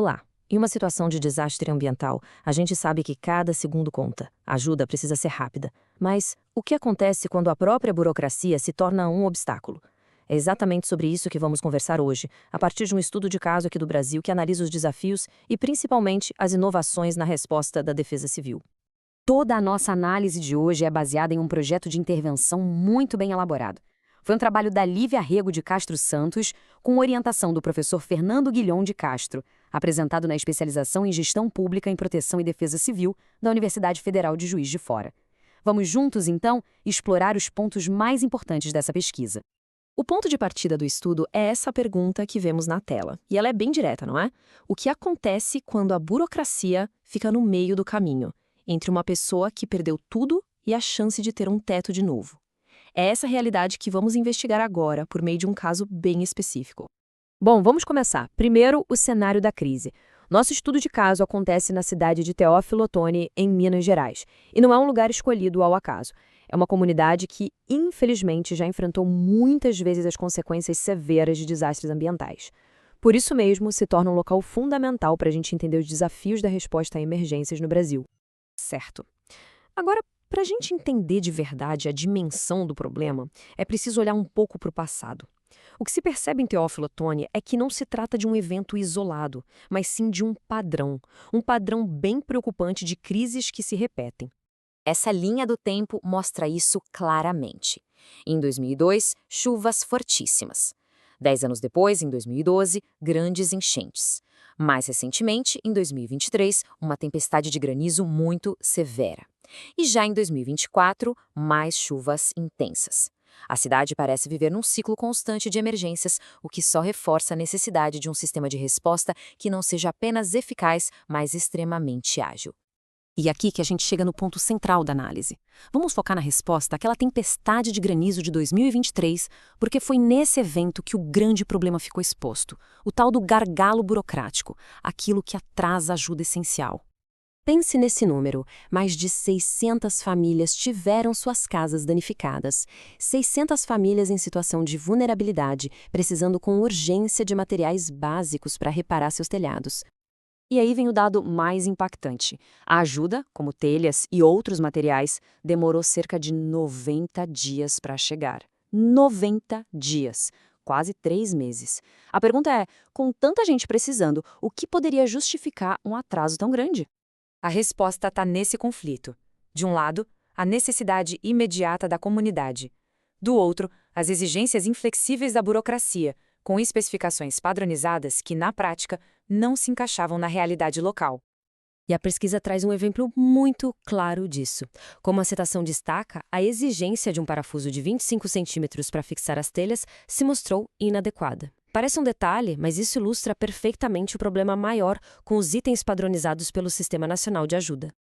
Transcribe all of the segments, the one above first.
Olá! Em uma situação de desastre ambiental, a gente sabe que cada segundo conta. A ajuda precisa ser rápida. Mas o que acontece quando a própria burocracia se torna um obstáculo? É exatamente sobre isso que vamos conversar hoje, a partir de um estudo de caso aqui do Brasil que analisa os desafios e principalmente as inovações na resposta da Defesa Civil. Toda a nossa análise de hoje é baseada em um projeto de intervenção muito bem elaborado. Foi um trabalho da Lívia Rego de Castro Santos, com orientação do professor Fernando Guilhom de Castro, apresentado na especialização em Gestão Pública em Proteção e Defesa Civil da Universidade Federal de Juiz de Fora. Vamos juntos, então, explorar os pontos mais importantes dessa pesquisa. O ponto de partida do estudo é essa pergunta que vemos na tela, e ela é bem direta, não é? O que acontece quando a burocracia fica no meio do caminho, entre uma pessoa que perdeu tudo e a chance de ter um teto de novo? É essa realidade que vamos investigar agora, por meio de um caso bem específico. Bom, vamos começar. Primeiro, o cenário da crise. Nosso estudo de caso acontece na cidade de Teófilo Otoni, em Minas Gerais. E não é um lugar escolhido ao acaso. É uma comunidade que, infelizmente, já enfrentou muitas vezes as consequências severas de desastres ambientais. Por isso mesmo, se torna um local fundamental para a gente entender os desafios da resposta a emergências no Brasil. Certo. Agora, para a gente entender de verdade a dimensão do problema, é preciso olhar um pouco para o passado. O que se percebe em Teófilo Otoni é que não se trata de um evento isolado, mas sim de um padrão bem preocupante de crises que se repetem. Essa linha do tempo mostra isso claramente. Em 2002, chuvas fortíssimas. 10 anos depois, em 2012, grandes enchentes. Mais recentemente, em 2023, uma tempestade de granizo muito severa. E já em 2024, mais chuvas intensas. A cidade parece viver num ciclo constante de emergências, o que só reforça a necessidade de um sistema de resposta que não seja apenas eficaz, mas extremamente ágil. E aqui que a gente chega no ponto central da análise. Vamos focar na resposta àquela tempestade de granizo de 2023, porque foi nesse evento que o grande problema ficou exposto, o tal do gargalo burocrático, aquilo que atrasa a ajuda essencial. Pense nesse número, mais de 600 famílias tiveram suas casas danificadas, 600 famílias em situação de vulnerabilidade, precisando com urgência de materiais básicos para reparar seus telhados. E aí vem o dado mais impactante. A ajuda, como telhas e outros materiais, demorou cerca de 90 dias para chegar. 90 dias! Quase 3 meses. A pergunta é, com tanta gente precisando, o que poderia justificar um atraso tão grande? A resposta está nesse conflito. De um lado, a necessidade imediata da comunidade. Do outro, as exigências inflexíveis da burocracia, com especificações padronizadas que, na prática, não se encaixavam na realidade local. E a pesquisa traz um exemplo muito claro disso. Como a citação destaca, a exigência de um parafuso de 25 centímetros para fixar as telhas se mostrou inadequada. Parece um detalhe, mas isso ilustra perfeitamente o problema maior com os itens padronizados pelo Sistema Nacional de Ajuda.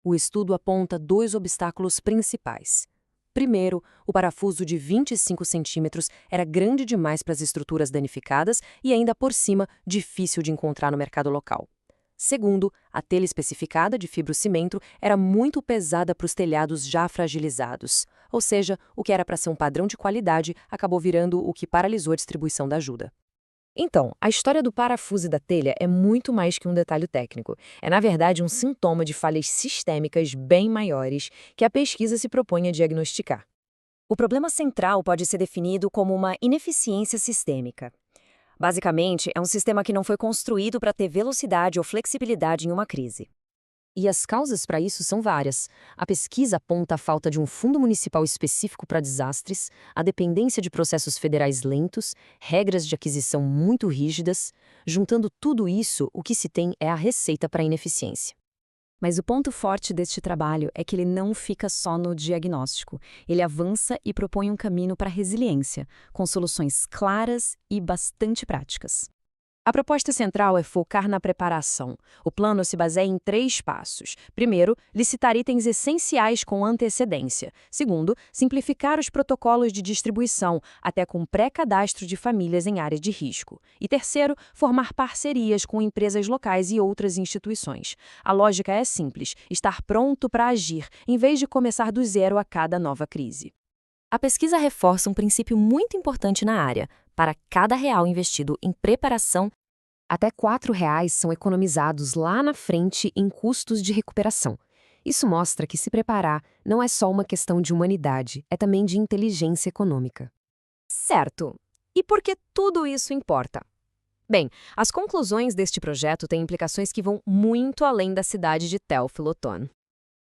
O estudo aponta 2 obstáculos principais. Primeiro, o parafuso de 25 centímetros era grande demais para as estruturas danificadas e ainda por cima difícil de encontrar no mercado local. Segundo, a telha especificada de fibrocimento era muito pesada para os telhados já fragilizados. Ou seja, o que era para ser um padrão de qualidade acabou virando o que paralisou a distribuição da ajuda. Então, a história do parafuso e da telha é muito mais que um detalhe técnico. É, na verdade, um sintoma de falhas sistêmicas bem maiores que a pesquisa se propõe a diagnosticar. O problema central pode ser definido como uma ineficiência sistêmica. Basicamente, é um sistema que não foi construído para ter velocidade ou flexibilidade em uma crise. E as causas para isso são várias. A pesquisa aponta a falta de um fundo municipal específico para desastres, a dependência de processos federais lentos, regras de aquisição muito rígidas. Juntando tudo isso, o que se tem é a receita para a ineficiência. Mas o ponto forte deste trabalho é que ele não fica só no diagnóstico. Ele avança e propõe um caminho para a resiliência, com soluções claras e bastante práticas. A proposta central é focar na preparação. O plano se baseia em 3 passos. Primeiro, licitar itens essenciais com antecedência. Segundo, simplificar os protocolos de distribuição, até com pré-cadastro de famílias em áreas de risco. E terceiro, formar parcerias com empresas locais e outras instituições. A lógica é simples, estar pronto para agir, em vez de começar do zero a cada nova crise. A pesquisa reforça um princípio muito importante na área. Para cada real investido em preparação, Até R$ 4,00 são economizados lá na frente em custos de recuperação. Isso mostra que se preparar não é só uma questão de humanidade, é também de inteligência econômica. Certo. E por que tudo isso importa? Bem, as conclusões deste projeto têm implicações que vão muito além da cidade de Tel-Filoton.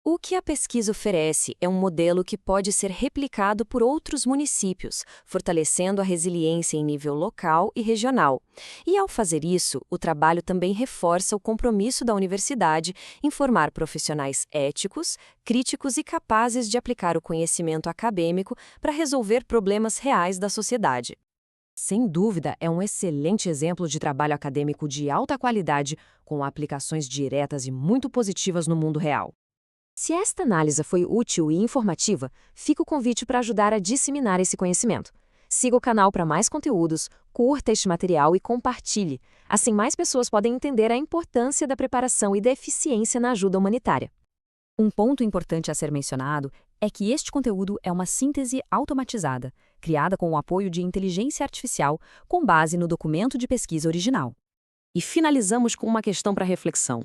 O que a pesquisa oferece é um modelo que pode ser replicado por outros municípios, fortalecendo a resiliência em nível local e regional. E, ao fazer isso, o trabalho também reforça o compromisso da universidade em formar profissionais éticos, críticos e capazes de aplicar o conhecimento acadêmico para resolver problemas reais da sociedade. Sem dúvida, é um excelente exemplo de trabalho acadêmico de alta qualidade, com aplicações diretas e muito positivas no mundo real. Se esta análise foi útil e informativa, fica o convite para ajudar a disseminar esse conhecimento. Siga o canal para mais conteúdos, curta este material e compartilhe. Assim, mais pessoas podem entender a importância da preparação e da eficiência na ajuda humanitária. Um ponto importante a ser mencionado é que este conteúdo é uma síntese automatizada, criada com o apoio de inteligência artificial, com base no documento de pesquisa original. E finalizamos com uma questão para reflexão.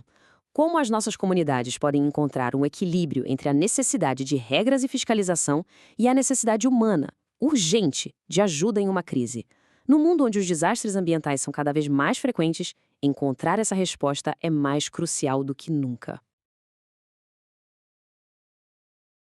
Como as nossas comunidades podem encontrar um equilíbrio entre a necessidade de regras e fiscalização e a necessidade humana, urgente, de ajuda em uma crise? No mundo onde os desastres ambientais são cada vez mais frequentes, encontrar essa resposta é mais crucial do que nunca.